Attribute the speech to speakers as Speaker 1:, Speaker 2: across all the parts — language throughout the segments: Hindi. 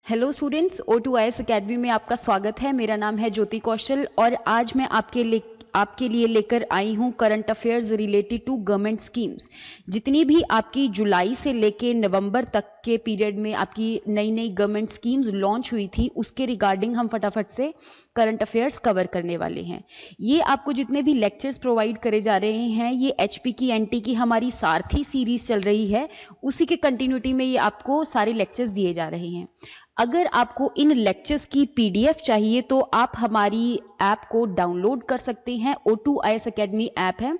Speaker 1: हेलो स्टूडेंट्स, O2IS अकेडमी में आपका स्वागत है। मेरा नाम है ज्योति कौशल और आज मैं आपके लिए लेकर आई हूँ current affairs related to government schemes. जितनी भी आपकी जुलाई से लेके नवंबर तक के पीरियड में आपकी नई नई गवर्नमेंट स्कीम्स लॉन्च हुई थी, उसके रिगार्डिंग हम फटाफट से करंट अफेयर्स कवर करने वाले हैं। ये आपको जितने भी लेक्चर्स प्रोवाइड करे जा रहे हैं, ये HP की NT की हमारी सारथी सीरीज चल रही है, उसी के कंटिन्यूटी में ये आपको सारे लेक्चर्स दिए जा रहे हैं। अगर आपको इन लेक्चर्स की PDF चाहिए तो आप हमारी ऐप को डाउनलोड कर सकते हैं। O2IS अकेडमी ऐप है,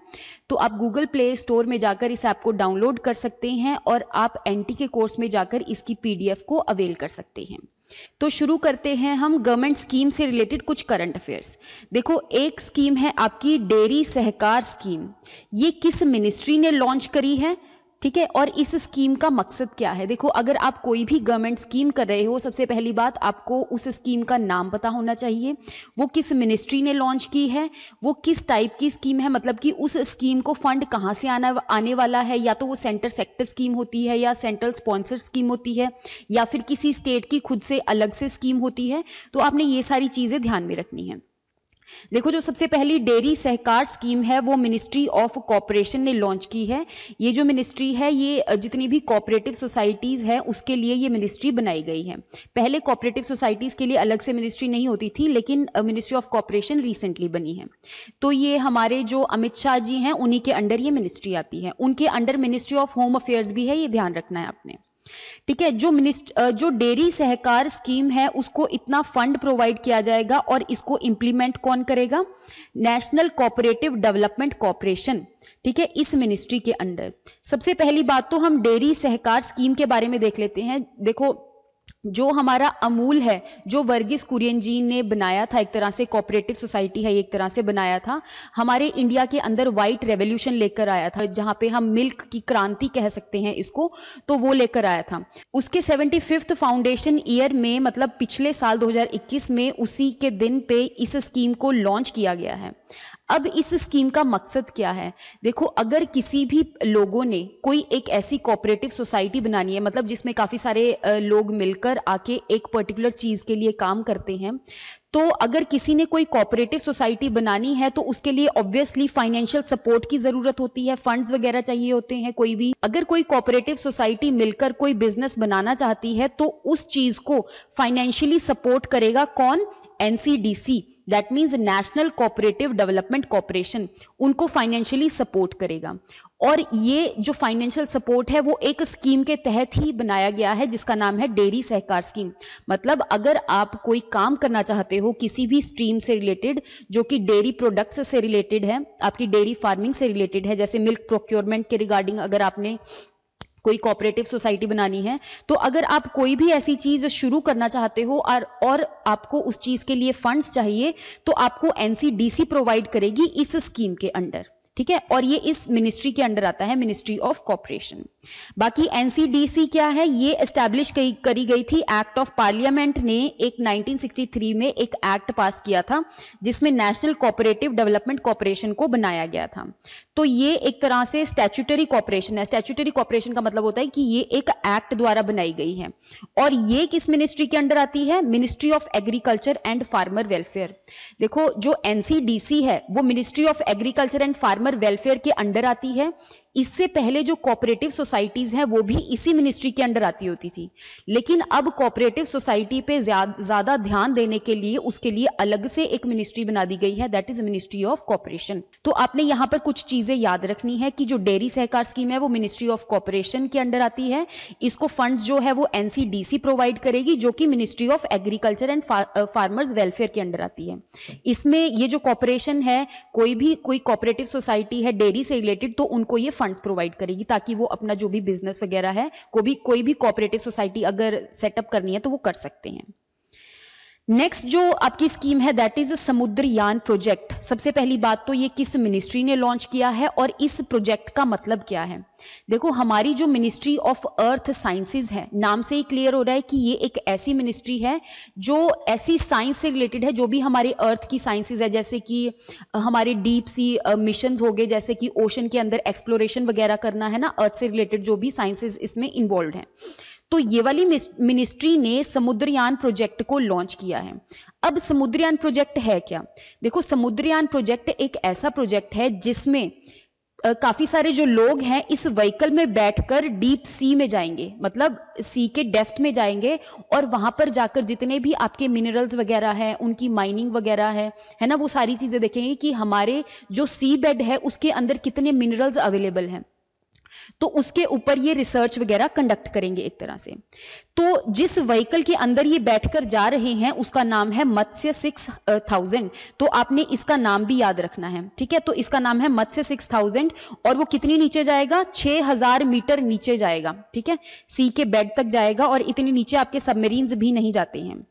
Speaker 1: तो आप गूगल प्ले स्टोर में जाकर इस ऐप को डाउनलोड कर सकते हैं और आप NT के कोर्स में जाकर इसकी PDF को अवेल कर सकते हैं। तो शुरू करते हैं हम गवर्नमेंट स्कीम से रिलेटेड कुछ करंट अफेयर्स। देखो, एक स्कीम है आपकी डेयरी सहकार स्कीम। ये किस मिनिस्ट्री ने लॉन्च करी है, ठीक है, और इस स्कीम का मकसद क्या है? देखो, अगर आप कोई भी गवर्नमेंट स्कीम कर रहे हो, सबसे पहली बात आपको उस स्कीम का नाम पता होना चाहिए, वो किस मिनिस्ट्री ने लॉन्च की है, वो किस टाइप की स्कीम है, मतलब कि उस स्कीम को फंड कहाँ से आने वाला है, या तो वो सेंटर सेक्टर स्कीम होती है या सेंट्रल स्पॉन्सर्ड स्कीम होती है या फिर किसी स्टेट की खुद से अलग से स्कीम होती है। तो आपने ये सारी चीज़ें ध्यान में रखनी है। देखो, जो सबसे पहली डेयरी सहकार स्कीम है वो मिनिस्ट्री ऑफ कॉपरेशन ने लॉन्च की है। ये जो मिनिस्ट्री है, ये जितनी भी कोऑपरेटिव सोसाइटीज़ है उसके लिए ये मिनिस्ट्री बनाई गई है। पहले कोऑपरेटिव सोसाइटीज़ के लिए अलग से मिनिस्ट्री नहीं होती थी, लेकिन मिनिस्ट्री ऑफ कॉपरेशन रिसेंटली बनी है। तो ये हमारे जो अमित शाह जी हैं, उन्हीं के अंडर ये मिनिस्ट्री आती है। उनके under ministry of home affairs भी है, ये ध्यान रखना है आपने, ठीक है। जो डेयरी सहकार स्कीम है उसको इतना फंड प्रोवाइड किया जाएगा और इसको इंप्लीमेंट कौन करेगा? नेशनल कोऑपरेटिव डेवलपमेंट कॉर्पोरेशन, ठीक है, इस मिनिस्ट्री के अंडर। सबसे पहली बात तो हम डेयरी सहकार स्कीम के बारे में देख लेते हैं। देखो, जो हमारा अमूल है, जो वर्गीस कुरियन जी ने बनाया था, एक तरह से कोऑपरेटिव सोसाइटी है, एक तरह से बनाया था, हमारे इंडिया के अंदर वाइट रेवोल्यूशन लेकर आया था, जहां पे हम मिल्क की क्रांति कह सकते हैं इसको, तो वो लेकर आया था। उसके 75th फाउंडेशन ईयर में, मतलब पिछले साल 2021 में, उसी के दिन पे इस स्कीम को लॉन्च किया गया है। अब इस स्कीम का मकसद क्या है? देखो, अगर किसी भी लोगों ने कोई एक ऐसी कोऑपरेटिव सोसाइटी बनानी है, मतलब जिसमें काफ़ी सारे लोग मिलकर आके एक पर्टिकुलर चीज़ के लिए काम करते हैं, तो अगर किसी ने कोई कोऑपरेटिव सोसाइटी बनानी है तो उसके लिए ऑब्वियसली फाइनेंशियल सपोर्ट की ज़रूरत होती है, फंड्स वगैरह चाहिए होते हैं। कोई भी अगर कोई कोऑपरेटिव सोसाइटी मिलकर कोई बिजनेस बनाना चाहती है तो उस चीज़ को फाइनेंशियली सपोर्ट करेगा कौन? NCDC, that means national cooperative development corporation, उनको फाइनेंशियली सपोर्ट करेगा। और ये जो फाइनेंशियल सपोर्ट है वो एक स्कीम के तहत ही बनाया गया है, जिसका नाम है डेयरी सहकार स्कीम। मतलब अगर आप कोई काम करना चाहते हो किसी भी स्ट्रीम से रिलेटेड, जो कि डेयरी प्रोडक्ट्स से रिलेटेड है, आपकी डेयरी फार्मिंग से रिलेटेड है, जैसे मिल्क प्रोक्योरमेंट के रिगार्डिंग अगर आपने कोई कोऑपरेटिव सोसाइटी बनानी है, तो अगर आप कोई भी ऐसी चीज़ शुरू करना चाहते हो और आपको उस चीज़ के लिए फंड्स चाहिए, तो आपको NCDC प्रोवाइड करेगी इस स्कीम के अंडर, ठीक है। और ये इस मिनिस्ट्री के अंडर आता है, मिनिस्ट्री ऑफ कॉपरेशन। बाकी NCDC क्या है? ये एस्टैब्लिश करी गई थी, एक्ट ऑफ पार्लियामेंट ने एक 1963 में एक एक्ट पास किया था, जिसमें नेशनल कोऑपरेटिव डेवलपमेंट कॉर्पोरेशन को बनाया गया था। तो ये एक तरह से स्टैट्यूटरी कॉर्पोरेशन है। स्टैट्यूटरी कॉर्पोरेशन का मतलब होता है कि ये एक एक्ट द्वारा बनाई गई है। और ये किस मिनिस्ट्री के अंडर आती है? Ministry of agriculture and farmer welfare. देखो, जो NCDC है वो ministry of agriculture and farmer welfare के अंडर आती है। इससे पहले जो कोऑपरेटिव सोसाइटीज हैं वो भी इसी मिनिस्ट्री के अंडर आती होती थी, लेकिन अब कोऑपरेटिव सोसाइटी पे ज्यादा ध्यान देने के लिए उसके लिए अलग से एक मिनिस्ट्री बना दी गई है, that is ministry of corporation. तो आपने यहाँ पर कुछ चीजें याद रखनी है कि जो डेयरी सहकार स्कीम है वो मिनिस्ट्री ऑफ कॉपरेशन के अंडर आती है। इसको फंड्स जो है वो NCDC प्रोवाइड करेगी, जो कि ministry of agriculture and farmers welfare के अंडर आती है। इसमें ये जो कॉपरेशन है, कोई कोऑपरेटिव सोसाइटी है डेयरी से रिलेटेड, तो उनको ये फंड्स प्रोवाइड करेगी ताकि वो अपना जो भी बिजनेस वगैरह है, कोई भी कोऑपरेटिव सोसाइटी अगर सेटअप करनी है तो वो कर सकते हैं। नेक्स्ट जो आपकी स्कीम है दैट इज समुद्रयान प्रोजेक्ट। सबसे पहली बात तो ये किस मिनिस्ट्री ने लॉन्च किया है और इस प्रोजेक्ट का मतलब क्या है? देखो, हमारी जो मिनिस्ट्री ऑफ अर्थ साइंसेज है, नाम से ही क्लियर हो रहा है कि ये एक ऐसी मिनिस्ट्री है जो ऐसी साइंस से रिलेटेड है जो भी हमारे अर्थ की साइंसेज है, जैसे कि हमारे डीप सी मिशंस हो गए, जैसे कि ओशन के अंदर एक्सप्लोरेशन वगैरह करना है ना, अर्थ से रिलेटेड जो भी साइंसेज इसमें इन्वॉल्व हैं। तो ये वाली मिनिस्ट्री ने समुद्रयान प्रोजेक्ट को लॉन्च किया है। अब समुद्रयान प्रोजेक्ट है क्या? देखो, समुद्रयान प्रोजेक्ट एक ऐसा प्रोजेक्ट है जिसमें काफी सारे जो लोग हैं इस व्हीकल में बैठकर डीप सी में जाएंगे, मतलब सी के डेप्थ में जाएंगे, और वहां पर जाकर जितने भी आपके मिनरल्स वगैरह हैं, उनकी माइनिंग वगैरह है ना, वो सारी चीजें देखेंगे कि हमारे जो सी बेड है उसके अंदर कितने मिनरल्स अवेलेबल हैं। तो उसके ऊपर ये रिसर्च वगैरह कंडक्ट करेंगे एक तरह से। तो जिस व्हीकल के अंदर ये बैठकर जा रहे हैं उसका नाम है मत्स्य 6000। तो आपने इसका नाम भी याद रखना है, ठीक है। तो इसका नाम है मत्स्य 6000, और वो कितनी नीचे जाएगा? 6000 मीटर नीचे जाएगा, ठीक है। सी के बेड तक जाएगा, और इतनी नीचे आपके सबमरीन्स भी नहीं जाते हैं।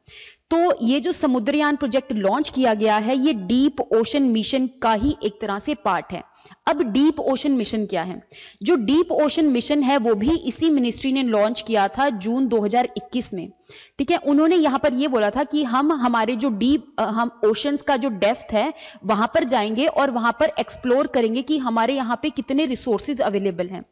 Speaker 1: तो ये जो समुद्रयान प्रोजेक्ट लॉन्च किया गया है, ये डीप ओशन मिशन का ही एक तरह से पार्ट है। अब डीप ओशन मिशन क्या है? जो डीप ओशन मिशन है वो भी इसी मिनिस्ट्री ने लॉन्च किया था जून 2021 में, ठीक है। उन्होंने यहां पर ये बोला था कि हम हमारे जो हम ओशंस का जो डेप्थ है वहां पर जाएंगे और वहां पर एक्सप्लोर करेंगे कि हमारे यहाँ पे कितने रिसोर्सेज अवेलेबल हैं।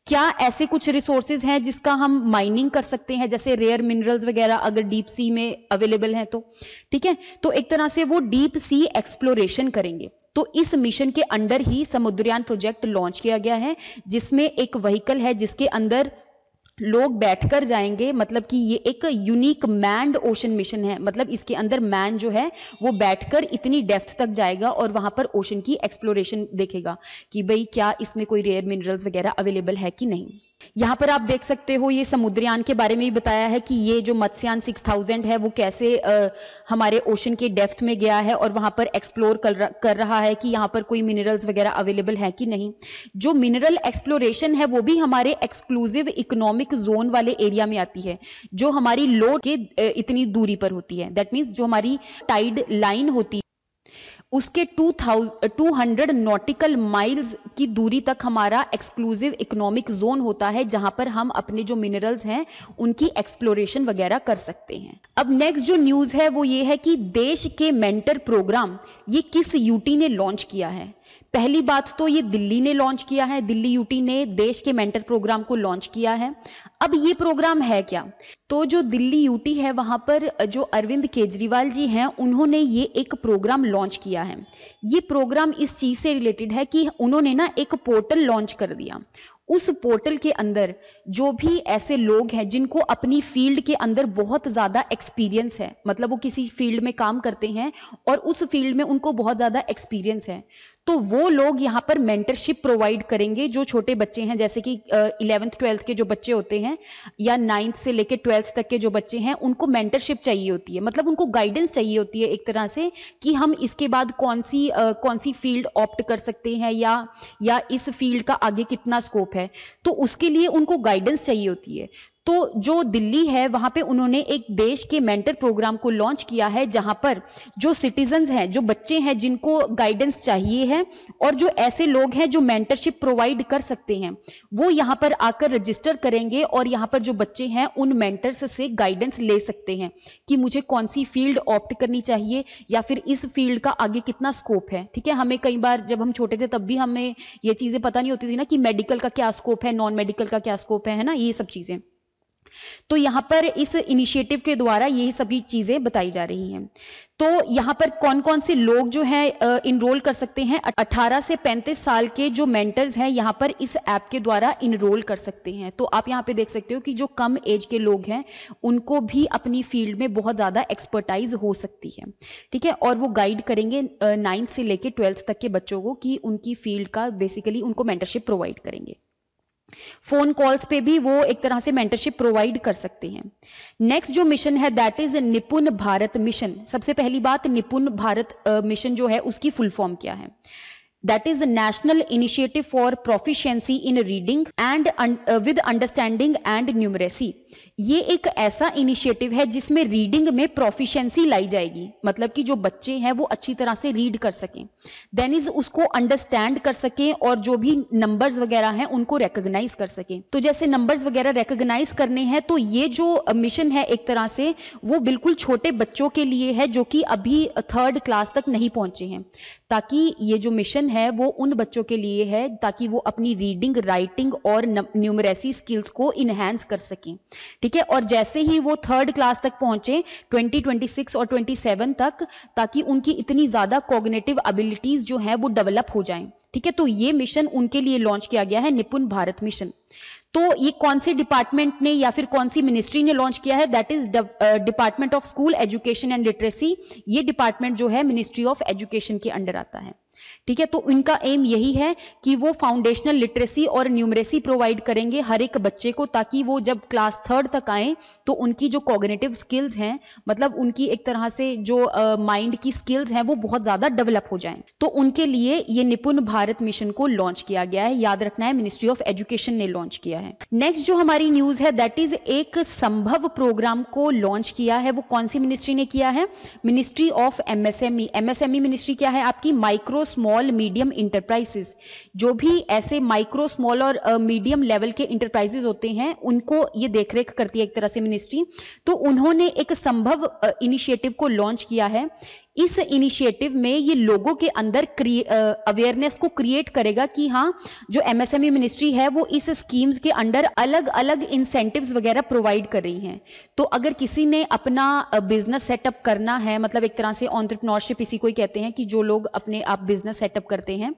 Speaker 1: क्या ऐसे कुछ रिसोर्सेज हैं जिसका हम माइनिंग कर सकते हैं, जैसे रेयर मिनरल्स वगैरह अगर डीप सी में अवेलेबल हैं तो, ठीक है। तो एक तरह से वो डीप सी एक्सप्लोरेशन करेंगे। तो इस मिशन के अंडर ही समुद्रयान प्रोजेक्ट लॉन्च किया गया है, जिसमें एक व्हीकल है जिसके अंदर लोग बैठकर जाएंगे, मतलब कि ये एक यूनिक मैन्ड ओशन मिशन है। मतलब इसके अंदर मैन जो है वो बैठकर इतनी डेप्थ तक जाएगा और वहां पर ओशन की एक्सप्लोरेशन देखेगा कि भाई क्या इसमें कोई रेयर मिनरल्स वगैरह अवेलेबल है कि नहीं। यहाँ पर आप देख सकते हो ये समुद्रयान के बारे में भी बताया है कि ये जो मत्स्यान 6000 है वो कैसे हमारे ओशन के डेप्थ में गया है और वहाँ पर एक्सप्लोर कर रहा है कि यहाँ पर कोई मिनरल्स वगैरह अवेलेबल है कि नहीं। जो मिनरल एक्सप्लोरेशन है वो भी हमारे एक्सक्लूसिव इकोनॉमिक जोन वाले एरिया में आती है, जो हमारी लो के इतनी दूरी पर होती है। दैट मीन्स जो हमारी टाइड लाइन होती है उसके 200 नॉटिकल माइल्स की दूरी तक हमारा एक्सक्लूसिव इकोनॉमिक जोन होता है, जहां पर हम अपने जो मिनरल्स हैं उनकी एक्सप्लोरेशन वगैरह कर सकते हैं। अब नेक्स्ट जो न्यूज़ है वो ये है कि देश के मेंटर प्रोग्राम ये किस यूटी ने लॉन्च किया है। पहली बात तो ये दिल्ली ने लॉन्च किया है, दिल्ली यूटी ने देश के मेंटर प्रोग्राम को लॉन्च किया है। अब ये प्रोग्राम है क्या? तो जो दिल्ली यूटी है वहाँ पर जो अरविंद केजरीवाल जी हैं उन्होंने ये एक प्रोग्राम लॉन्च किया है। ये प्रोग्राम इस चीज़ से रिलेटेड है कि उन्होंने ना एक पोर्टल लॉन्च कर दिया। उस पोर्टल के अंदर जो भी ऐसे लोग हैं जिनको अपनी फील्ड के अंदर बहुत ज़्यादा एक्सपीरियंस है, मतलब वो किसी फील्ड में काम करते हैं और उस फील्ड में उनको बहुत ज़्यादा एक्सपीरियंस है, तो वो लोग यहाँ पर मेंटरशिप प्रोवाइड करेंगे। जो छोटे बच्चे हैं जैसे कि 11th 12th के जो बच्चे होते हैं या 9th से लेकर 12th तक के जो बच्चे हैं उनको मेंटरशिप चाहिए होती है, मतलब उनको गाइडेंस चाहिए होती है एक तरह से कि हम इसके बाद कौन सी फील्ड ऑप्ट कर सकते हैं या इस फील्ड का आगे कितना स्कोप है, तो उसके लिए उनको गाइडेंस चाहिए होती है। तो जो दिल्ली है वहाँ पे उन्होंने एक देश के मेंटर प्रोग्राम को लॉन्च किया है, जहाँ पर जो सिटीजन्स हैं, जो बच्चे हैं जिनको गाइडेंस चाहिए है और जो ऐसे लोग हैं जो मेंटरशिप प्रोवाइड कर सकते हैं, वो यहाँ पर आकर रजिस्टर करेंगे और यहाँ पर जो बच्चे हैं उन मेंटर्स से गाइडेंस ले सकते हैं कि मुझे कौन सी फील्ड ऑप्ट करनी चाहिए या फिर इस फील्ड का आगे कितना स्कोप है। ठीक है, हमें कई बार जब हम छोटे थे तब भी हमें ये चीज़ें पता नहीं होती थी ना कि मेडिकल का क्या स्कोप है, नॉन मेडिकल का क्या स्कोप है ना, ये सब चीज़ें। तो यहाँ पर इस इनिशिएटिव के द्वारा यही सभी चीज़ें बताई जा रही हैं। तो यहाँ पर कौन कौन से लोग जो हैं इनरोल कर सकते हैं? 18 से 35 साल के जो मेंटर्स हैं यहाँ पर इस ऐप के द्वारा इनरोल कर सकते हैं। तो आप यहाँ पे देख सकते हो कि जो कम एज के लोग हैं उनको भी अपनी फील्ड में बहुत ज़्यादा एक्सपर्टाइज हो सकती है। ठीक है, और वो गाइड करेंगे 9th से लेकर 12th तक के बच्चों को कि उनकी फील्ड का बेसिकली उनको मेंटरशिप प्रोवाइड करेंगे। फोन कॉल्स पे भी वो एक तरह से मेंटरशिप प्रोवाइड कर सकते हैं। नेक्स्ट जो मिशन है दैट इज निपुण भारत मिशन। सबसे पहली बात, निपुण भारत मिशन जो है उसकी फुल फॉर्म क्या है? That is national initiative for proficiency in reading and with understanding and numeracy. ये एक ऐसा इनिशिएटिव है जिसमें रीडिंग में प्रोफिशिएंसी लाई जाएगी, मतलब कि जो बच्चे हैं वो अच्छी तरह से रीड कर सकें, देन इज उसको अंडरस्टैंड कर सकें और जो भी नंबर्स वगैरह हैं उनको रिकॉग्नाइज कर सकें। तो जैसे नंबर्स वगैरह रिकॉग्नाइज करने हैं तो ये जो मिशन है एक तरह से वो बिल्कुल छोटे बच्चों के लिए है जो कि अभी 3rd क्लास तक नहीं पहुंचे हैं, ताकि ये जो मिशन है वो उन बच्चों के लिए है ताकि वो अपनी रीडिंग, राइटिंग और न्यूमरेसी स्किल्स को इनहेंस कर सकें। ठीक ठीक है। और जैसे ही वो 3rd क्लास तक पहुंचे 2026 और 27 तक, ताकि उनकी इतनी ज़्यादा कॉग्निटिव एबिलिटीज़ जो हैं वो डेवलप हो जाएं। ठीक है, तो ये मिशन उनके लिए लॉन्च किया गया है, निपुण भारत मिशन। तो ये कौन से डिपार्टमेंट ने या फिर कौन सी मिनिस्ट्री ने लॉन्च किया है? That is department of school education and literacy. ये डिपार्टमेंट जो है मिनिस्ट्री ऑफ एजुकेशन के अंडर आता है। ठीक है, तो इनका एम यही है कि वो फाउंडेशनल लिटरेसी और न्यूमरेसी प्रोवाइड करेंगे हर एक बच्चे को, ताकि वो जब क्लास 3rd तक आए तो उनकी जो कॉग्निटिव स्किल्स हैं, मतलब उनकी एक तरह से जो माइंड की स्किल्स हैं वो बहुत ज़्यादा डेवलप हो जाएं। तो उनके लिए ये निपुण भारत मिशन को लॉन्च किया गया है, याद रखना है मिनिस्ट्री ऑफ एजुकेशन ने लॉन्च किया है। नेक्स्ट जो हमारी न्यूज़ है दैट इज एक संभव प्रोग्राम को लॉन्च किया है। वो कौन सी मिनिस्ट्री ने किया है? Ministry of MSME. MSME ministry क्या है आपकी? Micro small medium enterprises. जो भी ऐसे माइक्रो स्मॉल और मीडियम लेवल के इंटरप्राइजेस होते हैं उनको ये देखरेख करती है एक तरह से मिनिस्ट्री। तो उन्होंने एक संभव इनिशिएटिव को लॉन्च किया है। इस इनिशिएटिव में ये लोगों के अंदर अवेयरनेस को क्रिएट करेगा कि हाँ, जो एमएसएमई मिनिस्ट्री है वो इस स्कीम्स के अंडर अलग अलग इंसेंटिव्स वगैरह प्रोवाइड कर रही हैं। तो अगर किसी ने अपना बिजनेस सेटअप करना है, मतलब एक तरह से एंटरप्रेन्योरशिप इसी को ही कहते हैं कि जो लोग अपने आप बिजनेस सेटअप करते हैं,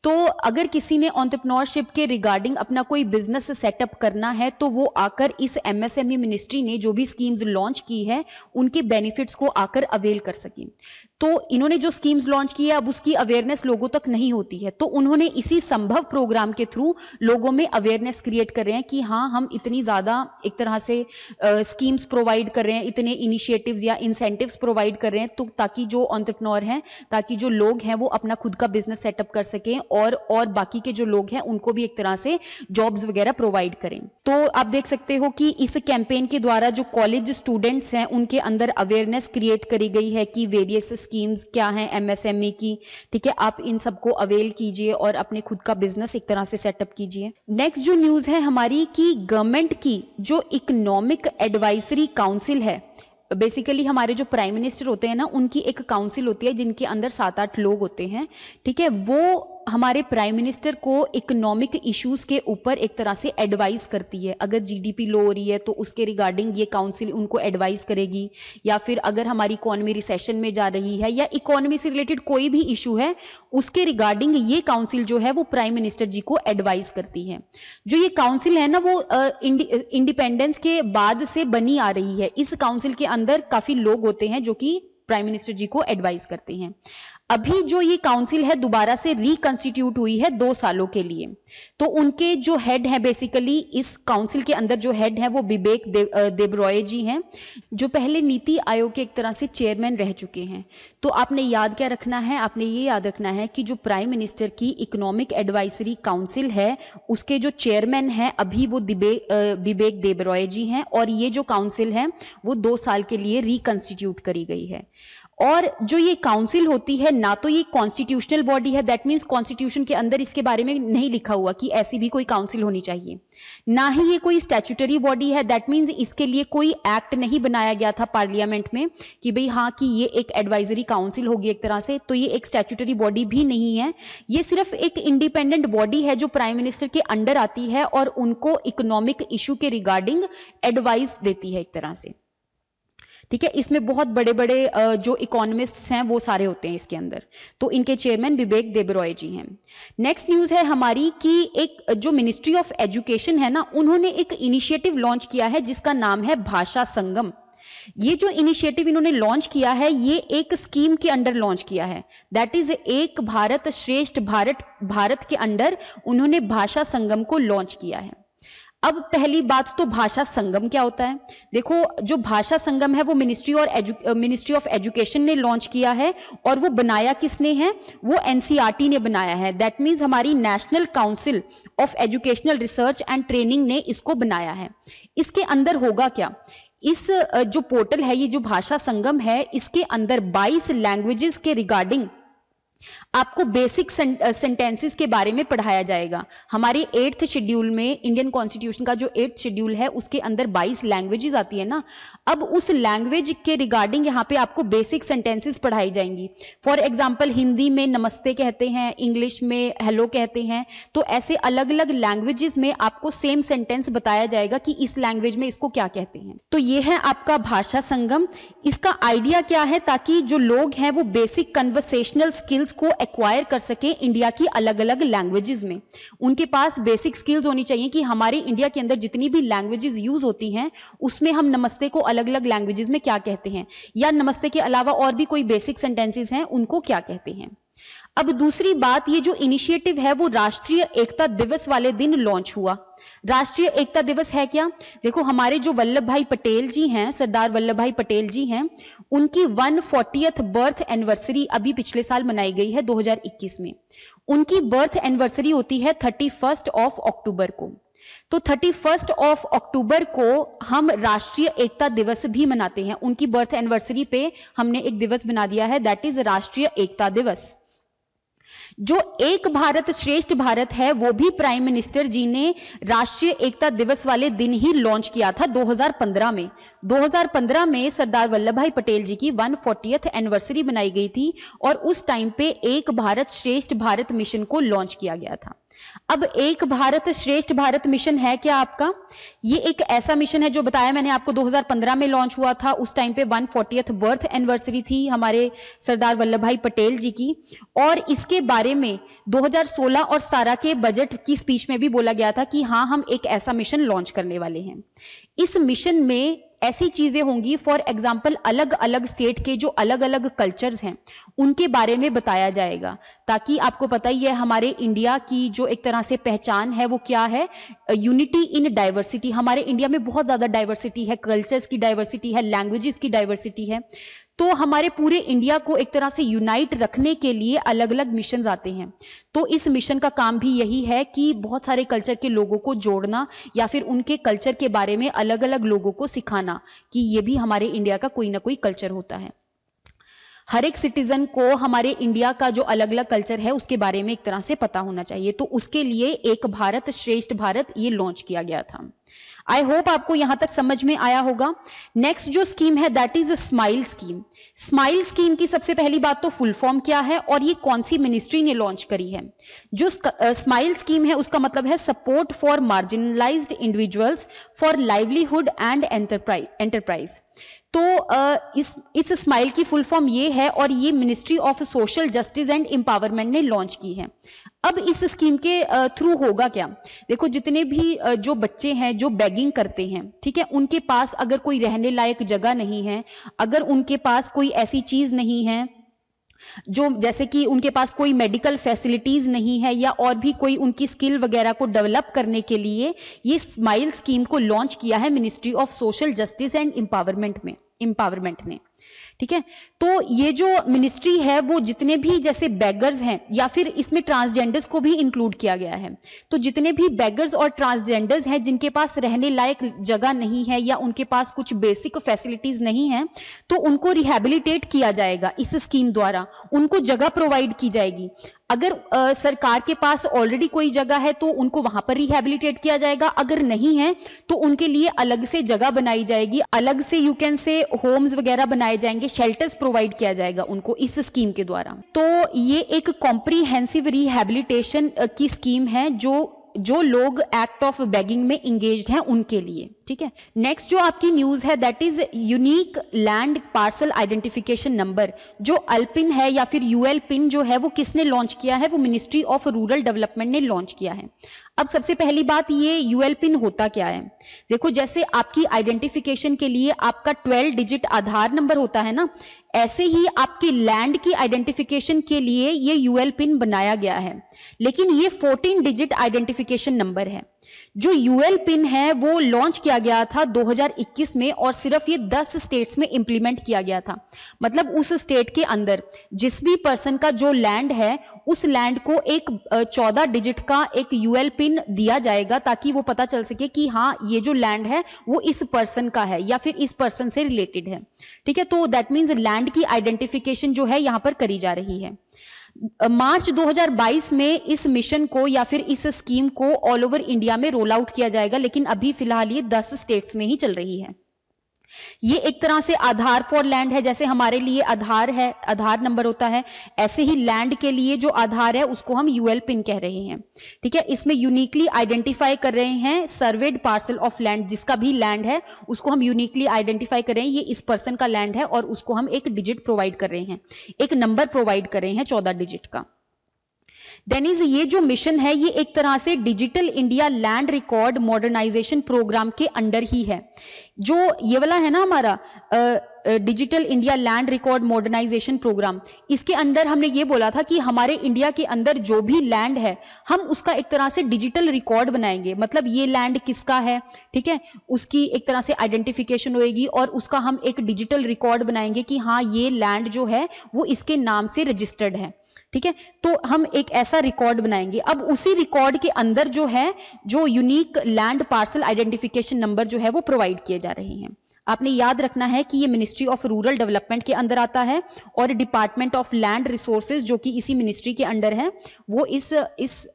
Speaker 1: तो अगर किसी ने एंटरप्रेन्योरशिप के रिगार्डिंग अपना कोई बिजनेस सेटअप करना है तो वो आकर इस एमएसएमई मिनिस्ट्री ने जो भी स्कीम्स लॉन्च की है उनके बेनिफिट्स को आकर अवेल कर सकें। तो इन्होंने जो स्कीम्स लॉन्च की है अब उसकी अवेयरनेस लोगों तक नहीं होती है, तो उन्होंने इसी संभव प्रोग्राम के थ्रू लोगों में अवेयरनेस क्रिएट कर रहे हैं कि हाँ, हम इतनी ज़्यादा एक तरह से स्कीम्स प्रोवाइड कर रहे हैं, इतने इनिशिएटिव्स या इंसेंटिव्स प्रोवाइड कर रहे हैं, तो ताकि जो एंटरप्रेन्योर हैं, ताकि जो लोग हैं वो अपना खुद का बिजनेस सेटअप कर सकें और बाकी के जो लोग हैं उनको भी एक तरह से जॉब्स वगैरह प्रोवाइड करें। तो आप देख सकते हो कि इस कैंपेन के द्वारा जो कॉलेज स्टूडेंट्स हैं उनके अंदर अवेयरनेस क्रिएट करी गई है कि वेरियस स्कीम्स क्या हैं एमएसएमई की। ठीक है, आप इन सबको अवेल कीजिए और अपने खुद का बिजनेस एक तरह से सेटअप कीजिए। नेक्स्ट जो न्यूज़ है हमारी कि गवर्नमेंट की जो इकोनॉमिक एडवाइजरी काउंसिल है, बेसिकली हमारे जो प्राइम मिनिस्टर होते हैं ना, उनकी एक काउंसिल होती है जिनके अंदर 7-8 लोग होते हैं। ठीक है, वो हमारे प्राइम मिनिस्टर को इकोनॉमिक इश्यूज के ऊपर एक तरह से एडवाइस करती है। अगर जीडीपी लो हो रही है तो उसके रिगार्डिंग ये काउंसिल उनको एडवाइस करेगी, या फिर अगर हमारी इकोनॉमी रिसेशन में जा रही है या इकोनॉमी से रिलेटेड कोई भी इशू है उसके रिगार्डिंग ये काउंसिल जो है वो प्राइम मिनिस्टर जी को एडवाइस करती है। जो ये काउंसिल है ना वो इंडिपेंडेंस के बाद से बनी आ रही है। इस काउंसिल के अंदर काफ़ी लोग होते हैं जो कि प्राइम मिनिस्टर जी को एडवाइस करते हैं। अभी जो ये काउंसिल है दोबारा से रिकंस्टिट्यूट हुई है 2 सालों के लिए। तो उनके जो हेड हैं, बेसिकली इस काउंसिल के अंदर जो हेड हैं वो विवेक देबरॉय जी हैं, जो पहले नीति आयोग के एक तरह से चेयरमैन रह चुके हैं। तो आपने याद क्या रखना है? आपने ये याद रखना है कि जो प्राइम मिनिस्टर की इकोनॉमिक एडवाइजरी काउंसिल है उसके जो चेयरमैन हैं अभी वो विवेक देबरॉय जी हैं, और ये जो काउंसिल है वो 2 साल के लिए रिकंस्टिट्यूट करी गई है। और जो ये काउंसिल होती है ना तो ये कॉन्स्टिट्यूशनल बॉडी है, दैट मीन्स कॉन्स्टिट्यूशन के अंदर इसके बारे में नहीं लिखा हुआ कि ऐसी भी कोई काउंसिल होनी चाहिए, ना ही ये कोई स्टैट्यूटरी बॉडी है, दैट मीन्स इसके लिए कोई एक्ट नहीं बनाया गया था पार्लियामेंट में कि भाई हाँ कि ये एक एडवाइजरी काउंसिल होगी एक तरह से। तो ये एक स्टैट्यूटरी बॉडी भी नहीं है, ये सिर्फ एक इंडिपेंडेंट बॉडी है जो प्राइम मिनिस्टर के अंडर आती है और उनको इकोनॉमिक इशू के रिगार्डिंग एडवाइस देती है एक तरह से। ठीक है, इसमें बहुत बड़े बड़े जो इकोनॉमिस्ट्स हैं वो सारे होते हैं इसके अंदर। तो इनके चेयरमैन विवेक देबरॉय जी हैं। नेक्स्ट न्यूज़ है हमारी कि एक जो मिनिस्ट्री ऑफ एजुकेशन है ना, उन्होंने एक इनिशिएटिव लॉन्च किया है जिसका नाम है भाषा संगम। ये जो इनिशिएटिव इन्होंने लॉन्च किया है ये एक स्कीम के अंडर लॉन्च किया है, दैट इज एक भारत श्रेष्ठ भारत के अंडर उन्होंने भाषा संगम को लॉन्च किया है। अब पहली बात तो भाषा संगम क्या होता है? देखो, जो भाषा संगम है वो मिनिस्ट्री ऑफ एजुकेशन ने लॉन्च किया है, और वो बनाया किसने है? वो एनसीईआरटी ने बनाया है, दैट मीन्स हमारी national council of educational research and training ने इसको बनाया है। इसके अंदर होगा क्या? इस जो पोर्टल है, ये जो भाषा संगम है, इसके अंदर 22 लैंग्वेजेस के रिगार्डिंग आपको बेसिक सेंटेंसेस के बारे में पढ़ाया जाएगा। हमारे 8th शेड्यूल में, इंडियन कॉन्स्टिट्यूशन का जो 8th शेड्यूल है उसके अंदर 22 लैंग्वेजेस आती है ना, अब उस लैंग्वेज के रिगार्डिंग यहाँ पे आपको बेसिक सेंटेंसेस पढ़ाई जाएंगी। फॉर एग्जाम्पल हिंदी में नमस्ते कहते हैं, इंग्लिश में हेलो कहते हैं, तो ऐसे अलग अलग लैंग्वेजेस में आपको सेम सेंटेंस बताया जाएगा कि इस लैंग्वेज में इसको क्या कहते हैं। तो ये है आपका भाषा संगम। इसका आइडिया क्या है, ताकि जो लोग हैं वो बेसिक कन्वर्सेशनल स्किल्स को एक्वायर कर सके इंडिया की अलग अलग लैंग्वेजेस में। उनके पास बेसिक स्किल्स होनी चाहिए कि हमारे इंडिया के अंदर जितनी भी लैंग्वेजेस यूज होती हैं उसमें हम नमस्ते को अलग अलग लैंग्वेजेस में क्या कहते हैं, या नमस्ते के अलावा और भी कोई बेसिक सेंटेंसेस हैं उनको क्या कहते हैं। अब दूसरी बात, ये जो इनिशिएटिव है वो राष्ट्रीय एकता दिवस वाले दिन लॉन्च हुआ। राष्ट्रीय एकता दिवस है क्या, देखो हमारे जो वल्लभ भाई पटेल जी हैं, सरदार वल्लभ भाई पटेल जी हैं, उनकी 140th बर्थ एनिवर्सरी अभी पिछले साल मनाई गई है 2021 में। उनकी बर्थ एनिवर्सरी होती है 31 अक्टूबर को। तो 31 अक्टूबर को हम राष्ट्रीय एकता दिवस भी मनाते हैं। उनकी बर्थ एनिवर्सरी पे हमने एक दिवस बना दिया है, दैट इज राष्ट्रीय एकता दिवस। जो एक भारत श्रेष्ठ भारत है वो भी प्राइम मिनिस्टर जी ने राष्ट्रीय एकता दिवस वाले दिन ही लॉन्च किया था 2015 में। 2015 में सरदार वल्लभ भाई पटेल जी की 140th एनिवर्सरी बनाई गई थी और उस टाइम पे एक भारत श्रेष्ठ भारत मिशन को लॉन्च किया गया था। अब एक भारत श्रेष्ठ भारत मिशन है क्या आपका, ये एक ऐसा मिशन है जो बताया मैंने आपको 2015 में लॉन्च हुआ था। उस टाइम पे 140th बर्थ एनिवर्सरी थी हमारे सरदार वल्लभ भाई पटेल जी की, और इसके बारे में 2016 और 17 के बजट की स्पीच में भी बोला गया था कि हाँ हम एक ऐसा मिशन लॉन्च करने वाले हैं। इस मिशन में ऐसी चीजें होंगी, फॉर एग्जाम्पल अलग अलग स्टेट के जो अलग अलग कल्चर्स हैं उनके बारे में बताया जाएगा, ताकि आपको पता ही है हमारे इंडिया की जो एक तरह से पहचान है वो क्या है, यूनिटी इन डाइवर्सिटी। हमारे इंडिया में बहुत ज्यादा डाइवर्सिटी है, कल्चर्स की डाइवर्सिटी है, लैंग्वेजेस की डाइवर्सिटी है। तो हमारे पूरे इंडिया को एक तरह से यूनाइट रखने के लिए अलग अलग मिशन आते हैं। तो इस मिशन का काम भी यही है कि बहुत सारे कल्चर के लोगों को जोड़ना या फिर उनके कल्चर के बारे में अलग अलग लोगों को सिखाना कि ये भी हमारे इंडिया का कोई ना कोई कल्चर होता है। हर एक सिटीजन को हमारे इंडिया का जो अलग अलग कल्चर है उसके बारे में एक तरह से पता होना चाहिए। तो उसके लिए एक भारत श्रेष्ठ भारत ये लॉन्च किया गया था। आई होप आपको यहां तक समझ में आया होगा। नेक्स्ट जो स्कीम है that is smile scheme. Smile scheme की सबसे पहली बात तो फुल फॉर्म क्या है और ये कौन सी मिनिस्ट्री ने लॉन्च करी है। जो स्माइल स्कीम है उसका मतलब है support for marginalised individuals for livelihood and enterprise. तो इस स्माइल की फुल फॉर्म ये है और ये ministry of social justice and empowerment ने लॉन्च की है। अब इस स्कीम के थ्रू होगा क्या, देखो जितने भी जो बच्चे हैं जो बेगिंग करते हैं, ठीक है, उनके पास अगर कोई रहने लायक जगह नहीं है, अगर उनके पास कोई ऐसी चीज नहीं है जो जैसे कि उनके पास कोई मेडिकल फैसिलिटीज नहीं है या और भी कोई उनकी स्किल वगैरह को डेवलप करने के लिए ये स्माइल स्कीम को लॉन्च किया है ministry of social justice and empowerment ने। ठीक है, तो ये जो मिनिस्ट्री है वो जितने भी जैसे बेगर्स हैं या फिर इसमें ट्रांसजेंडर्स को भी इंक्लूड किया गया है, तो जितने भी बेगर्स और ट्रांसजेंडर्स हैं जिनके पास रहने लायक जगह नहीं है या उनके पास कुछ बेसिक फैसिलिटीज नहीं है, तो उनको रिहैबिलिटेट किया जाएगा इस स्कीम द्वारा, उनको जगह प्रोवाइड की जाएगी। अगर सरकार के पास ऑलरेडी कोई जगह है तो उनको वहां पर रिहैबिलिटेट किया जाएगा, अगर नहीं है तो उनके लिए अलग से जगह बनाई जाएगी, अलग से यू कैन से होम्स वगैरह बनाए जाएंगे, शेल्टर्स प्रोवाइड किया जाएगा उनको इस स्कीम के द्वारा। तो ये एक कॉम्प्रिहेंसिव रिहैबिलिटेशन की स्कीम है जो लोग एक्ट ऑफ बेगिंग में इंगेज्ड हैं उनके लिए। ठीक है, नेक्स्ट जो आपकी न्यूज है that is unique land parcel identification number, जो अल्पिन है या फिर यूएल पिन जो है वो किसने लॉन्च किया है, वो मिनिस्ट्री ऑफ रूरल डेवलपमेंट ने लॉन्च किया है। अब सबसे पहली बात, ये यूएल पिन होता क्या है, देखो जैसे आपकी आइडेंटिफिकेशन के लिए आपका 12 डिजिट आधार नंबर होता है ना, ऐसे ही आपकी लैंड की आइडेंटिफिकेशन के लिए ये यूएल पिन बनाया गया है, लेकिन ये 14 डिजिट आइडेंटिफिकेशन नंबर है। जो यूएल पिन है वो लॉन्च किया गया था 2021 में और सिर्फ ये 10 स्टेट्स में इंप्लीमेंट किया गया था। मतलब उस स्टेट के अंदर जिस भी पर्सन का जो लैंड है उस लैंड को एक 14 डिजिट का एक यूएल पिन दिया जाएगा, ताकि वो पता चल सके कि हाँ ये जो लैंड है वो इस पर्सन का है या फिर इस पर्सन से रिलेटेड है। ठीक है, तो दैट मीन्स लैंड की आइडेंटिफिकेशन जो है यहाँ पर करी जा रही है। मार्च 2022 में इस मिशन को या फिर इस स्कीम को ऑल ओवर इंडिया में रोल आउट किया जाएगा, लेकिन अभी फिलहाल ये 10 स्टेट्स में ही चल रही है। ये एक तरह से आधार फॉर लैंड है, जैसे हमारे लिए आधार है, आधार नंबर होता है, ऐसे ही लैंड के लिए जो आधार है उसको हम यूएल पिन कह रहे हैं। ठीक है, इसमें यूनिकली आइडेंटिफाई कर रहे हैं सर्वेड पार्सल ऑफ लैंड, जिसका भी लैंड है उसको हम यूनिकली आइडेंटिफाई कर रहे हैं, ये इस पर्सन का लैंड है, और उसको हम एक डिजिट प्रोवाइड कर रहे हैं, एक नंबर प्रोवाइड कर रहे हैं 14 डिजिट का। देनिज ये जो मिशन है ये एक तरह से digital India land record modernisation programme के अंडर ही है। जो ये वाला है ना हमारा digital India land record modernisation programme, इसके अंदर हमने ये बोला था कि हमारे इंडिया के अंदर जो भी लैंड है हम उसका एक तरह से डिजिटल रिकॉर्ड बनाएंगे, मतलब ये लैंड किसका है, ठीक है, उसकी एक तरह से आइडेंटिफिकेशन होएगी और उसका हम एक डिजिटल रिकॉर्ड बनाएंगे कि हाँ ये लैंड जो है वो इसके नाम से रजिस्टर्ड है। ठीक है, तो हम एक ऐसा रिकॉर्ड बनाएंगे। अब उसी रिकॉर्ड के अंदर जो है जो unique land parcel identification number जो है वो प्रोवाइड किए जा रहे हैं। आपने याद रखना है कि ये मिनिस्ट्री ऑफ रूरल डेवलपमेंट के अंदर आता है और डिपार्टमेंट ऑफ लैंड रिसोर्सेज जो कि इसी मिनिस्ट्री के अंडर है वो इस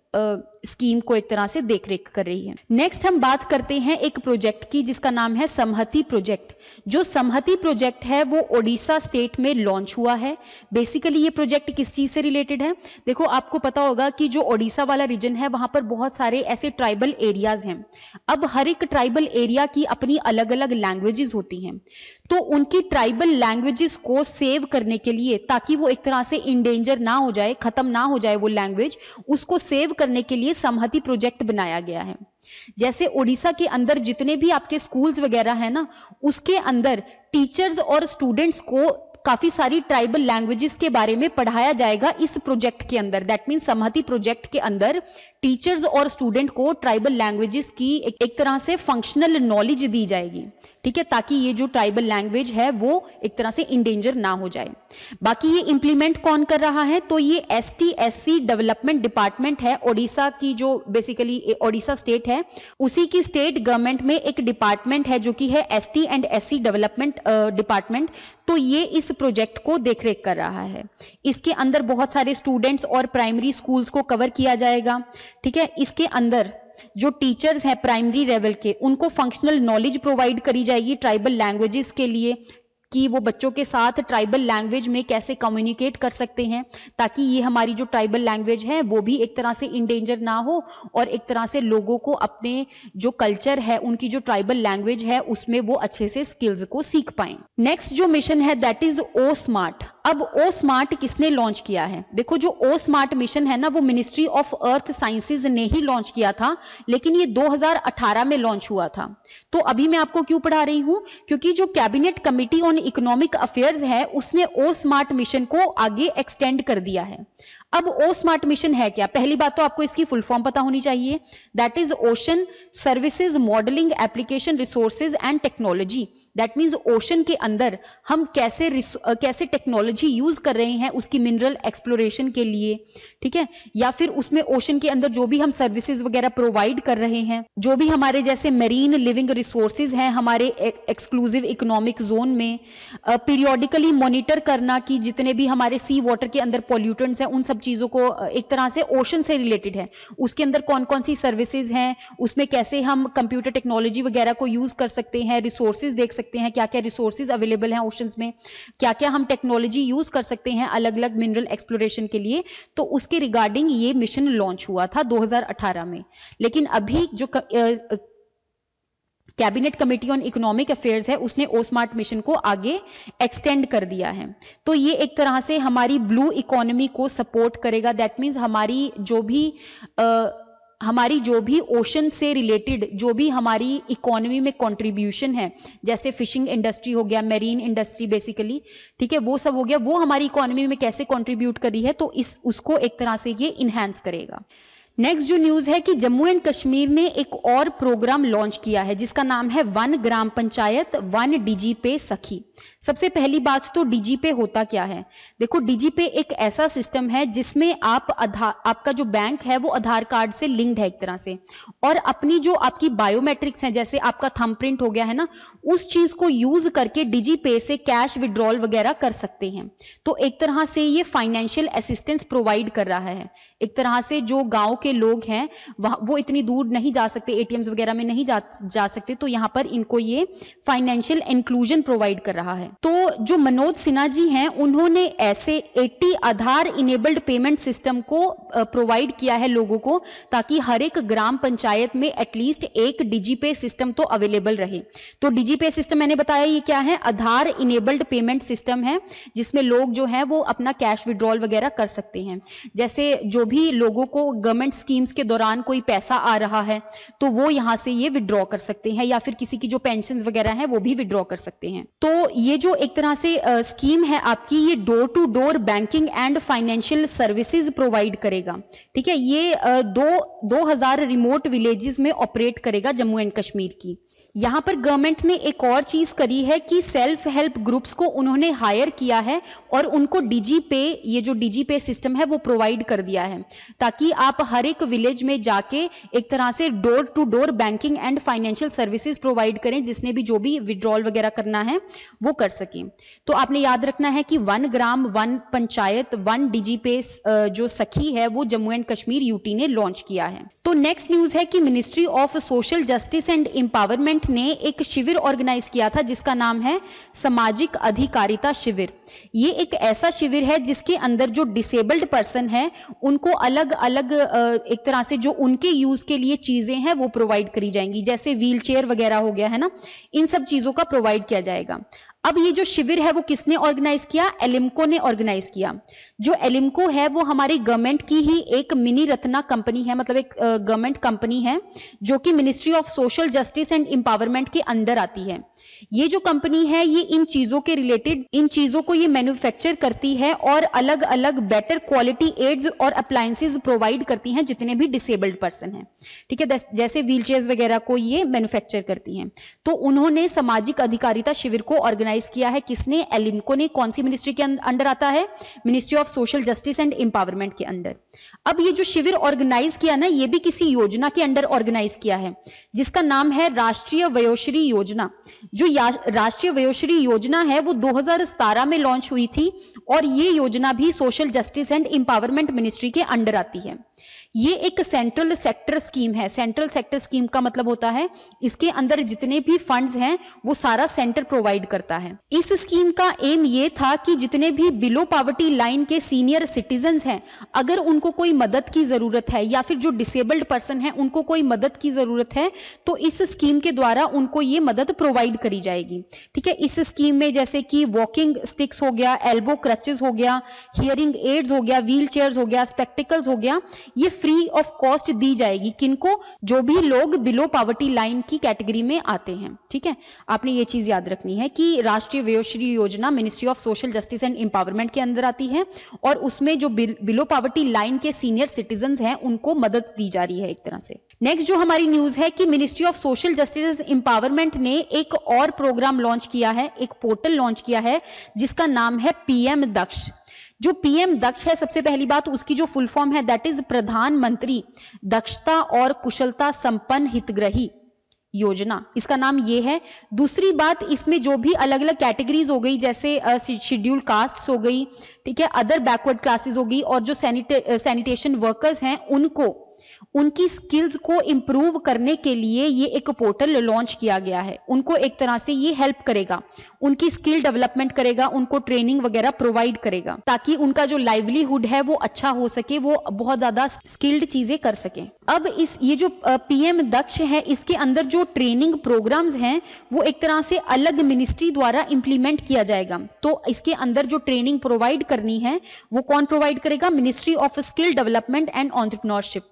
Speaker 1: स्कीम को एक तरह से देखरेख कर रही है। नेक्स्ट हम बात करते हैं एक प्रोजेक्ट की जिसका नाम है समहति प्रोजेक्ट। जो समहति प्रोजेक्ट है वो ओडिशा स्टेट में लॉन्च हुआ है। बेसिकली ये प्रोजेक्ट किस चीज से रिलेटेड है? देखो आपको पता होगा कि जो ओडिशा वाला रीजन है वहां पर बहुत सारे ऐसे ट्राइबल एरियाज हैं। अब हर एक ट्राइबल एरिया की अपनी अलग अलग लैंग्वेजेस होती हैं, तो उनकी ट्राइबल लैंग्वेजेस को सेव करने के लिए, ताकि वो एक तरह से इंडेंजर ना हो जाए, खत्म ना हो जाए वो लैंग्वेज, उसको सेव करने के लिए समहति प्रोजेक्ट बनाया गया है। जैसे उड़ीसा के अंदर जितने भी आपके स्कूल्स वगैरह है ना, उसके अंदर टीचर्स और स्टूडेंट्स को काफी सारी ट्राइबल लैंग्वेजेस के बारे में पढ़ाया जाएगा इस प्रोजेक्ट के अंदर। दैट मीन समहति प्रोजेक्ट के अंदर टीचर्स और स्टूडेंट को ट्राइबल लैंग्वेजेस की एक तरह से फंक्शनल नॉलेज दी जाएगी, ठीक है, ताकि ये जो ट्राइबल लैंग्वेज है वो एक तरह से इंडेंजर ना हो जाए। बाकी ये इंप्लीमेंट कौन कर रहा है? तो ये ST/SC डेवलपमेंट डिपार्टमेंट है ओडिशा की, जो बेसिकली ओडिशा स्टेट है उसी की स्टेट गवर्नमेंट में एक डिपार्टमेंट है जो कि है ST&SC डेवलपमेंट डिपार्टमेंट। तो ये इस प्रोजेक्ट को देखरेख कर रहा है। इसके अंदर बहुत सारे स्टूडेंट्स और प्राइमरी स्कूल्स को कवर किया जाएगा, ठीक है। इसके अंदर जो टीचर्स हैं प्राइमरी लेवल के, उनको फंक्शनल नॉलेज प्रोवाइड करी जाएगी ट्राइबल लैंग्वेजेस के लिए, कि वो बच्चों के साथ ट्राइबल लैंग्वेज में कैसे कम्युनिकेट कर सकते हैं, ताकि ये हमारी जो ट्राइबल लैंग्वेज है वो भी एक तरह से इंडेंजर ना हो और एक तरह से लोगों को अपने जो कल्चर है, उनकी जो ट्राइबल लैंग्वेज है उसमें वो अच्छे से स्किल्स को सीख पाएं। नेक्स्ट जो मिशन है दैट इज ओ स्मार्ट। अब ओ स्मार्ट किसने लॉन्च किया है? देखो जो ओ स्मार्ट मिशन है ना वो मिनिस्ट्री ऑफ अर्थ साइंसेज ने ही लॉन्च किया था, लेकिन ये 2018 में लॉन्च हुआ था। तो अभी मैं आपको क्यों पढ़ा रही हूं? क्योंकि जो cabinet committee on economic affairs है उसने ओ स्मार्ट मिशन को आगे एक्सटेंड कर दिया है। अब ओ स्मार्ट मिशन है क्या? पहली बात तो आपको इसकी फुल फॉर्म पता होनी चाहिए, that is ocean services modelling application resources and technology. That means ocean के अंदर हम कैसे टेक्नोलॉजी यूज कर रहे हैं उसकी मिनरल एक्सप्लोरेशन के लिए, ठीक है, या फिर उसमें ओशन के अंदर जो भी हम सर्विसेज वगैरह प्रोवाइड कर रहे हैं, जो भी हमारे जैसे मेरीन लिविंग रिसोर्सेज हैं हमारे एक्सक्लूसिव इकोनॉमिक जोन में, पीरियोडिकली मॉनिटर करना कि जितने भी हमारे सी वाटर के अंदर पॉल्यूटेंट्स हैं उन सब चीज़ों को एक तरह से ओशन से रिलेटेड है, उसके अंदर कौन कौन सी सर्विसेज हैं, उसमें कैसे हम कंप्यूटर टेक्नोलॉजी वगैरह को यूज़ कर सकते हैं, रिसोर्सेज देख सकते हैं, क्या क्या रिसोर्सेज अवेलेबल हैं ओशंस में, क्या क्या हम टेक्नोलॉजी यूज़ कर सकते हैं अलग अलग मिनरल एक्सप्लोरेशन के लिए। तो उसके रिगार्डिंग ये मिशन लॉन्च हुआ था 2018 में। लेकिन अभी जो cabinet committee on economic affairs है उसने ओ स्मार्ट मिशन को आगे एक्सटेंड कर दिया है। तो ये एक तरह से हमारी ब्लू इकोनॉमी को सपोर्ट करेगा। दैट मीन्स हमारी जो भी ओशन से रिलेटेड जो भी हमारी इकोनॉमी में कंट्रीब्यूशन है, जैसे फिशिंग इंडस्ट्री हो गया, मेरीन इंडस्ट्री बेसिकली, ठीक है, वो सब हो गया, वो हमारी इकोनॉमी में कैसे कंट्रीब्यूट कर रही है, तो उसको एक तरह से ये इन्हांस करेगा। नेक्स्ट जो न्यूज़ है कि जम्मू एंड कश्मीर ने एक और प्रोग्राम लॉन्च किया है जिसका नाम है one gram panchayat one DigiPay सखी। सबसे पहली बात तो डीजीपे होता क्या है? देखो, डीजीपे एक ऐसा सिस्टम है जिसमें आपका जो बैंक है वो आधार कार्ड से लिंक्ड है एक तरह से, और अपनी जो आपकी बायोमेट्रिक्स हैं, जैसे आपका थंब प्रिंट हो गया है ना, उस चीज को यूज करके डीजीपे से कैश विड्रॉल वगैरह कर सकते हैं। तो एक तरह से ये फाइनेंशियल असिस्टेंस प्रोवाइड कर रहा है। एक तरह से जो गांव के लोग हैं वो इतनी दूर नहीं जा सकते, एटीएम्स वगैरह में नहीं जा सकते, तो यहाँ पर इनको ये फाइनेंशियल इंक्लूजन प्रोवाइड कर रहा है। तो जो मनोज सिन्हा जी हैं, उन्होंने ऐसे 80 आधार इनेबल्ड पेमेंट सिस्टम को प्रोवाइड किया है लोगों को, ताकि हर एक ग्राम पंचायत में एटलीस्ट एक डीजीपे सिस्टम तो अवेलेबल रहे। तो डीजीपे सिस्टम मैंने बताया ये क्या है, आधार इनेबल्ड पेमेंट सिस्टम है जिसमें लोग जो है वो अपना कैश विड्रॉल वगैरह कर सकते हैं। जैसे जो भी लोगों को गवर्नमेंट स्कीम्स के दौरान कोई पैसा आ रहा है तो वो यहाँ से ये विड्रॉ कर सकते हैं, या फिर किसी की जो पेंशन वगैरह है वो भी विड्रॉ कर सकते हैं। तो ये जो एक तरह से स्कीम है आपकी, ये door to door banking and financial services provide करेगा। ठीक है, ये 2000 रिमोट विलेजेस में ऑपरेट करेगा जम्मू एंड कश्मीर की। यहाँ पर गवर्नमेंट ने एक और चीज करी है कि सेल्फ हेल्प ग्रुप्स को उन्होंने हायर किया है और उनको डीजीपे, ये जो डीजीपे सिस्टम है वो प्रोवाइड कर दिया है, ताकि आप हर एक विलेज में जाके एक तरह से door to door banking and financial services provide करें, जिसने भी जो भी विड्रॉल वगैरह करना है वो कर सकें। तो आपने याद रखना है कि one gram one panchayat one DigiPay जो सखी है वो जम्मू एंड कश्मीर यूटी ने लॉन्च किया है। तो नेक्स्ट न्यूज है कि ministry of social justice and empowerment ने एक शिविर ऑर्गेनाइज किया था जिसका नाम है सामाजिक अधिकारिता शिविर। ये एक ऐसा शिविर है जिसके अंदर जो डिसेबल्ड पर्सन है उनको अलग अलग एक तरह से जो उनके यूज के लिए चीजें हैं वो प्रोवाइड करी जाएंगी, जैसे व्हील चेयर वगैरह हो गया है ना, इन सब चीजों का प्रोवाइड किया जाएगा। अब ये जो शिविर है वो किसने ऑर्गेनाइज किया? एलिम्को ने ऑर्गेनाइज किया। जो एलिम्को है वो हमारी गवर्नमेंट की ही एक मिनी रत्ना कंपनी है, मतलब एक गवर्नमेंट कंपनी है जो कि ministry of social justice and empowerment के अंडर आती है। ये जो कंपनी है ये इन चीजों के रिलेटेड, इन चीजों को ये मैन्युफैक्चर करती है और अलग अलग बेटर क्वालिटी एड्स और अप्लायंसेस प्रोवाइड करती हैं जितने भी डिसेबल्ड पर्सन हैं। ठीक है, जैसे व्हील चेयर्स वगैरह को ये मैन्युफैक्चर करती हैं। तो उन्होंने सामाजिक अधिकारिता शिविर को ऑर्गेनाइज किया है। किसने? एलिम्को ने। कौन सी मिनिस्ट्री के अंडर आता है? Ministry of social justice and empowerment के अंडर। अब ये जो शिविर ऑर्गेनाइज किया ना, ये भी किसी योजना के अंडर ऑर्गेनाइज किया है जिसका नाम है राष्ट्रीय वयोश्री योजना। जो राष्ट्रीय वयोश्री योजना है वो 2017 में लॉन्च हुई थी और ये योजना भी social justice and empowerment ministry के अंडर आती है। ये एक सेंट्रल सेक्टर स्कीम है। सेंट्रल सेक्टर स्कीम का मतलब होता है इसके अंदर जितने भी फंड्स हैं वो सारा सेंटर प्रोवाइड करता है। इस स्कीम का एम ये था कि जितने भी बिलो पॉवर्टी लाइन के सीनियर सिटीजन्स हैं, अगर उनको कोई मदद की जरूरत है या फिर जो डिसेबल्ड पर्सन है उनको कोई मदद की जरूरत है तो इस स्कीम के द्वारा उनको ये मदद प्रोवाइड करी जाएगी। ठीक है, इस स्कीम में जैसे कि वॉकिंग स्टिक्स हो गया, एल्बो क्रचेस हो गया, हियरिंग एड्स हो गया, व्हील चेयर्स हो गया, स्पेक्टिकल्स हो गया, ये फ्री ऑफ कॉस्ट दी जाएगी। किनको? जो भी लोग बिलो पॉवर्टी लाइन की कैटेगरी में आते हैं। ठीक है, आपने ये चीज याद रखनी है कि राष्ट्रीय Vayoshri Yojana ministry of social justice and empowerment के अंदर आती है और उसमें जो बिलो पॉवर्टी लाइन के सीनियर सिटीजन्स हैं उनको मदद दी जा रही है एक तरह से। नेक्स्ट जो हमारी न्यूज है कि ministry of social justice empowerment ने एक और प्रोग्राम लॉन्च किया है, एक पोर्टल लॉन्च किया है जिसका नाम है पीएम दक्ष। जो पीएम दक्ष है, सबसे पहली बात उसकी जो फुल फॉर्म है दैट इज प्रधानमंत्री दक्षता और कुशलता संपन्न हितग्राही योजना, इसका नाम ये है। दूसरी बात, इसमें जो भी अलग अलग कैटेगरीज हो गई, जैसे शेड्यूल्ड कास्ट्स हो गई, ठीक है, अदर बैकवर्ड क्लासेस होगी, और जो सैनिटेशन वर्कर्स हैं उनको उनकी स्किल्स को इंप्रूव करने के लिए ये एक पोर्टल लॉन्च किया गया है। उनको एक तरह से ये हेल्प करेगा, उनकी स्किल डेवलपमेंट करेगा, उनको ट्रेनिंग वगैरह प्रोवाइड करेगा ताकि उनका जो लाइवलीहुड है वो अच्छा हो सके, वो बहुत ज्यादा स्किल्ड चीजें कर सकें। अब ये जो पीएम दक्ष है, इसके अंदर जो ट्रेनिंग प्रोग्राम्स हैं वो एक तरह से अलग मिनिस्ट्री द्वारा इंप्लीमेंट किया जाएगा। तो इसके अंदर जो ट्रेनिंग प्रोवाइड करनी है वो कौन प्रोवाइड करेगा? Ministry of skill development and entrepreneurship.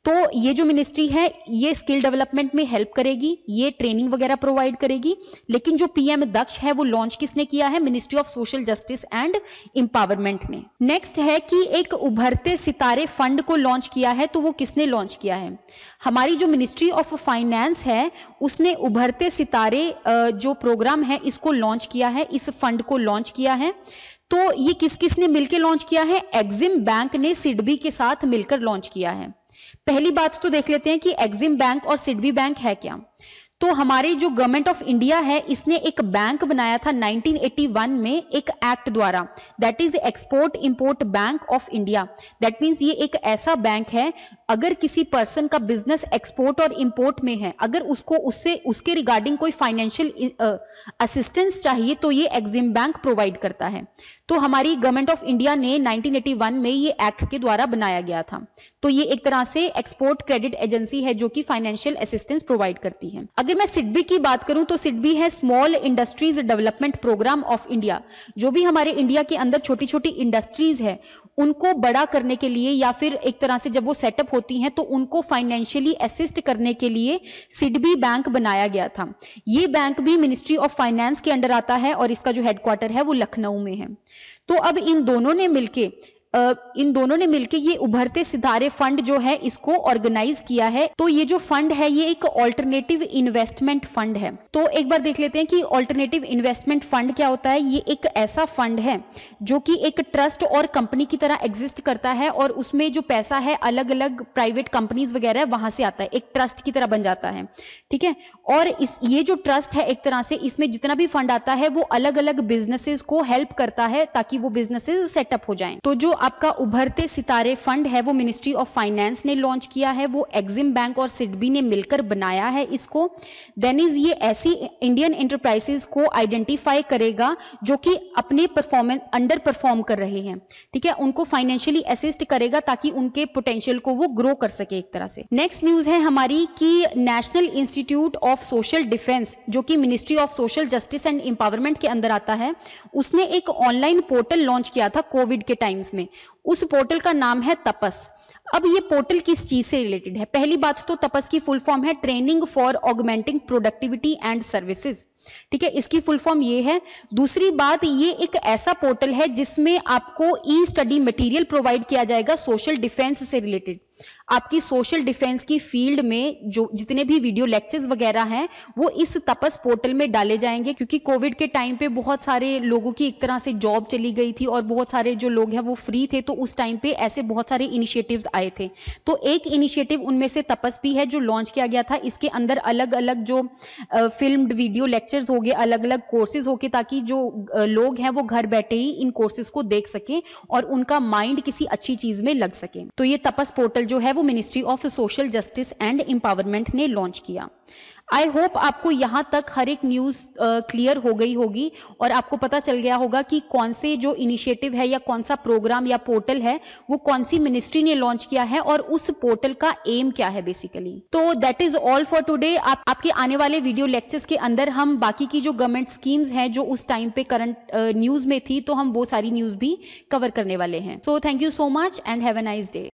Speaker 1: तो ये जो मिनिस्ट्री है ये स्किल डेवलपमेंट में हेल्प करेगी, ये ट्रेनिंग वगैरह प्रोवाइड करेगी। लेकिन जो पीएम दक्ष है वो लॉन्च किसने किया है? Ministry of social justice and empowerment ने। नेक्स्ट है कि एक उभरते सितारे फंड को लॉन्च किया है, तो वो किसने लॉन्च किया है? हमारी जो मिनिस्ट्री ऑफ फाइनेंस है उसने उभरते सितारे जो प्रोग्राम है इसको लॉन्च किया है, इस फंड को लॉन्च किया है। तो ये किसने मिलकर लॉन्च किया है? एक्सिम बैंक ने सिडबी के साथ मिलकर लॉन्च किया है। पहली बात तो देख लेते हैं कि एक्सिम बैंक और सिडबी बैंक है क्या। तो हमारे जो गवर्नमेंट ऑफ इंडिया है इसने एक बैंक बनाया था 1981 में एक एक्ट द्वारा, that is export import bank of India. That means ये एक ऐसा बैंक है, अगर किसी पर्सन का बिजनेस एक्सपोर्ट और इंपोर्ट में है, अगर उसको उसके रिगार्डिंग कोई फाइनेंशियल असिस्टेंस चाहिए तो ये एक्सिम बैंक प्रोवाइड करता है। तो हमारी गवर्नमेंट ऑफ इंडिया ने 1981 में ये एक्ट के द्वारा बनाया गया था। तो ये एक तरह से एक्सपोर्ट क्रेडिट एजेंसी है जो कि फाइनेंशियल असिस्टेंस प्रोवाइड करती है। अगर मैं सिडबी की बात करूं तो सिडबी है small industries development programme of India. जो भी हमारे इंडिया के अंदर छोटी छोटी इंडस्ट्रीज है उनको बड़ा करने के लिए, या फिर एक तरह से जब वो सेटअप होती हैं तो उनको फाइनेंशियली असिस्ट करने के लिए सिडबी बैंक बनाया गया था। ये बैंक भी मिनिस्ट्री ऑफ फाइनेंस के अंडर आता है और इसका जो हेडक्वार्टर है वो लखनऊ में है। तो अब इन दोनों ने मिलके ये उभरते सितारे फंड जो है इसको ऑर्गेनाइज किया है। तो ये जो फंड है ये एक ऑल्टरनेटिव इन्वेस्टमेंट फंड है। तो एक बार देख लेते हैं कि ऑल्टरनेटिव इन्वेस्टमेंट फंड क्या होता है। ये एक ऐसा फंड है जो कि एक ट्रस्ट और कंपनी की तरह एग्जिस्ट करता है और उसमें जो पैसा है अलग अलग प्राइवेट कंपनीज वगैरह वहां से आता है, एक ट्रस्ट की तरह बन जाता है, ठीक है। और ये जो ट्रस्ट है एक तरह से इसमें जितना भी फंड आता है वो अलग अलग बिजनेसेस को हेल्प करता है ताकि वो बिजनेसेस सेटअप हो जाएं। तो जो आपका उभरते सितारे फंड है वो मिनिस्ट्री ऑफ फाइनेंस ने लॉन्च किया है, वो एक्सिम बैंक और सिडबी ने मिलकर बनाया है इसको। देन इज ये ऐसी इंडियन एंटरप्राइजेस को आइडेंटिफाई करेगा जो कि अपने परफॉर्मेंस अंडर परफॉर्म कर रहे हैं, ठीक है, उनको फाइनेंशियली असिस्ट करेगा ताकि उनके पोटेंशियल को वो ग्रो कर सके एक तरह से। नेक्स्ट न्यूज है हमारी कि national institute of social defence जो कि ministry of social justice and empowerment के अंदर आता है, उसने एक ऑनलाइन पोर्टल लॉन्च किया था कोविड के टाइम्स में। उस पोर्टल का नाम है तपस। अब ये पोर्टल किस चीज से रिलेटेड है? पहली बात तो तपस की फुल फॉर्म है training for augmenting productivity and services, ठीक है, इसकी फुल फॉर्म ये है। दूसरी बात, ये एक ऐसा पोर्टल है जिसमें आपको ई स्टडी मटेरियल प्रोवाइड किया जाएगा सोशल डिफेंस से रिलेटेड। आपकी सोशल डिफेंस की फील्ड में जो जितने भी वीडियो लेक्चर्स वगैरह हैं वो इस तपस पोर्टल में डाले जाएंगे, क्योंकि कोविड के टाइम पे बहुत सारे लोगों की एक तरह से जॉब चली गई थी और बहुत सारे जो लोग हैं वो फ्री थे। तो उस टाइम पे ऐसे बहुत सारे इनिशिएटिव्स आए थे। तो एक इनिशिएटिव उनमें से तपस भी है जो लॉन्च किया गया था। इसके अंदर अलग अलग जो फिल्म्ड वीडियो लेक्चर्स हो गए, अलग अलग कोर्सेज हो गए, ताकि जो लोग हैं वो घर बैठे ही इन कोर्सेज को देख सकें और उनका माइंड किसी अच्छी चीज में लग सके। तो ये तपस पोर्टल जो है वो ministry of social justice and empowerment ने लॉन्च किया। आई होप आपको यहाँ तक हर एक न्यूज़ क्लियर हो गई होगी और आपको पता चल गया होगा कि कौन से जो इनिशिएटिव है या कौन सा प्रोग्राम या पोर्टल है वो कौन सी मिनिस्ट्री ने लॉन्च किया है और उस पोर्टल का एम क्या है बेसिकली। तो that is all for today. आपके आने वाले वीडियो लेक्चर्स के अंदर हम बाकी की जो गवर्नमेंट स्कीम्स हैं जो उस टाइम पे करंट न्यूज़ में थी, तो हम वो सारी न्यूज़ भी कवर करने वाले हैं। So thank you so much and have a nice day.